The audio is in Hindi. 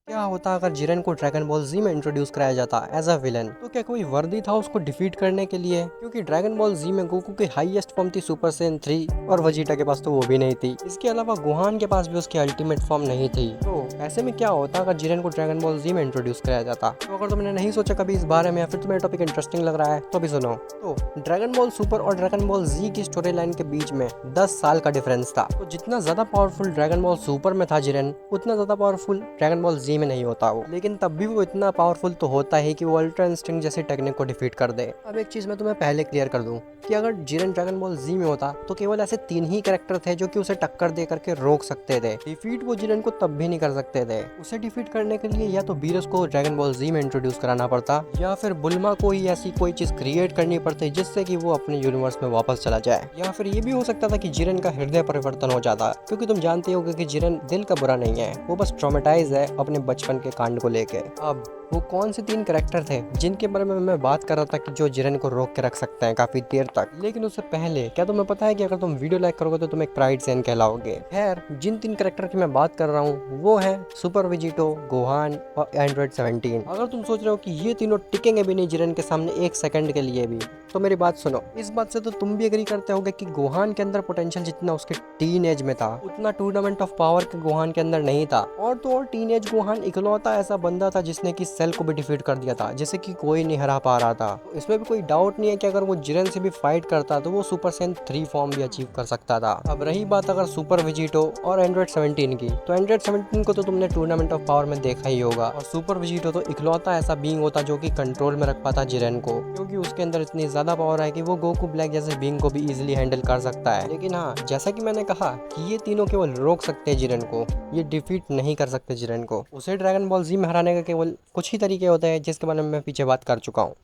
क्या होता अगर जिरेन को ड्रैगन बॉल जी में इंट्रोड्यूस कराया जाता एज अ विलन? तो क्या कोई वर्दी था उसको डिफीट करने के लिए? क्योंकि ड्रैगन बॉल जी में गोकू की हाईएस्ट फॉर्म थी सुपर सैयन 3 और वजीटा के पास तो वो भी नहीं थी। इसके अलावा गोहान के पास भी उसकी अल्टीमेट फॉर्म नहीं थी। तो ऐसे में क्या होता अगर जिरेन को ड्रैगन बॉल जी में इंट्रोड्यूस कराया जाता? तो अगर तुमने नहीं सोचा कभी इस बारे में या फिर तुम्हें टॉपिक इंटरेस्टिंग लग रहा है तो भी सुनो। तो ड्रैगन बॉल सुपर और ड्रैगन बॉल जी की स्टोरी लाइन के बीच में 10 साल का डिफरेंस था। तो जितना ज्यादा पावरफुल ड्रैगन बॉल सुपर में था जिरेन, उतना ज्यादा पावरफुल ड्रैगन बॉल जी में नहीं होता वो। लेकिन तब भी वो इतना पावरफुल तो होता है कि वो अल्ट्रा इंस्टिंक्ट जैसे टेक्निक को डिफीट कर दे। अब एक चीज मैं तुम्हें पहले क्लियर कर दूं कि अगर जिरेन ड्रैगन बॉल जी में होता तो केवल ऐसे 3 ही कैरेक्टर थे जो कि उसे टक्कर दे करके रोक सकते थे। डिफीट वो जिरेन को तब भी नहीं कर सकते थे। उसे डिफीट करने के लिए या तो बीरस को ड्रैगन बॉल जी में इंट्रोड्यूस कराना पड़ता या फिर बुल्मा को ही ऐसी कोई चीज क्रिएट करनी पड़ती जिससे कि वो अपने यूनिवर्स में वापस चला जाए। या फिर ये भी हो सकता था कि जिरेन का हृदय परिवर्तन हो जाता, क्योंकि तुम जानते होगे कि जिरेन दिल का बुरा नहीं है, वो बस ट्रॉमेटाइज है अपने बचपन के कांड को लेके। अब वो कौन से 3 कैरेक्टर थे जिनके बारे में मैं बात कर रहा था कि जो जिरेन को रोक के रख सकते हैं काफी देर तक? लेकिन उससे पहले क्या तुम्हें पता है कि अगर तुम वीडियो लाइक करोगे तो तुम एक प्राइड सैन कहलाओगे। खैर, जिन 3 कैरेक्टर की मैं बात कर रहा हूँ वो है सुपर वेजिटो, गोहान और एंड्रॉइड 17। अगर तुम सोच रहे हो कि ये तीनों टिकेंगे भी नहीं जिरेन के सामने 1 सेकंड के लिए भी, तो मेरी बात सुनो। इस बात से तो तुम भी एग्री करते होगे कि गोहान के अंदर पोटेंशियल जितना उसके टीन एज में था उतना टूर्नामेंट ऑफ पावर के गोहान के अंदर नहीं था। और तो और टीन एज गोहान इकलौता ऐसा बंदा था जिसने कि सेल को भी डिफीट कर दिया था, जैसे कि कोई नहीं हरा पा रहा था। तो इसमें भी कोई डाउट नहीं है कि अगर वो जिरेन से भी फाइट करता तो वो सुपर सैयन 3 फॉर्म भी अचीव कर सकता था। अब रही बात अगर सुपर वेजिटो और एंड्रॉइड 17 की, तो एंड्रॉइड 17 को तो तुमने टूर्नामेंट ऑफ पावर में देखा ही होगा। और सुपर वेजिटो तो इकलौता ऐसा बीइंग होता जो कि कंट्रोल में रख पाता जिरेन को, क्योंकि उसके अंदर इतनी ज्यादा पावर है कि वो गोकू ब्लैक जैसे बीइंग को भी इजीली हैंडल कर सकता है। लेकिन हाँ, जैसा कि मैंने कहा कि ये तीनों केवल रोक सकते हैं जिरेन को, ये डिफीट नहीं कर सकते जिरेन को। उसे ड्रैगन बॉल जी में हराने का केवल कुछ ही तरीके होते हैं जिसके बारे में मैं पीछे बात कर चुका हूँ।